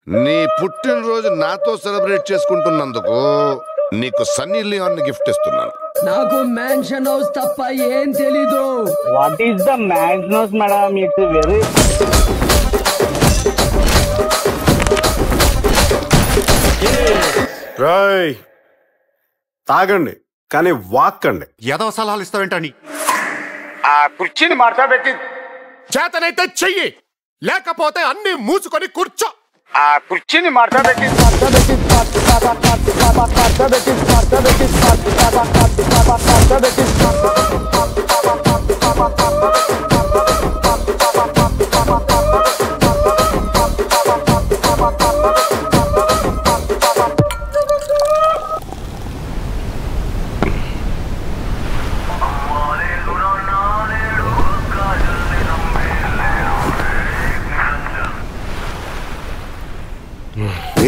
నీ పుట్టినరోజు నాతో సెలబ్రేట్ చేసుకుంటున్నందుకు నీకు సన్నీ లియోన్ గిఫ్ట్ ఇస్తున్నాను. నాకు మ్యాన్షన్ హౌస్ తప్ప ఏం తెలీదు. What is the mansion house madam? It's very రాయ్ తాగండి కానీ వాక్కండి. ఏదో సలహాలు ఇస్తావేంటని ఆ కుర్చీని మార్చబెట్టి చేతనైతే చెయ్యి, లేకపోతే అన్ని మూసుకొని కూర్చో. ఆ కుర్చీని మార్చబెట్టి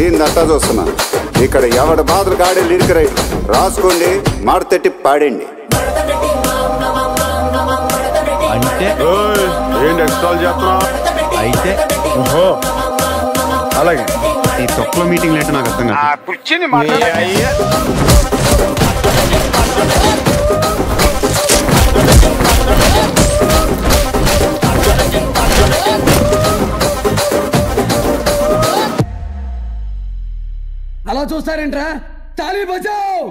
ఏందంతా చూస్తున్నా. ఇక్కడ ఎవడ బాధలు గాడే లిరిక్ రైట్ రాసుకోండి, మాడతెట్టి పాడండి. అంటే ఏంటి ఎక్స్ట్రాల్ చేస్తున్నావు? అయితే ఓహో అలాగే. ఈ తొక్కలో మీటింగ్ లేట నాకు అర్థం కాదు. ఆ కుర్చీని అలా చూస్తారేంట్రా? తాళి బజావ్.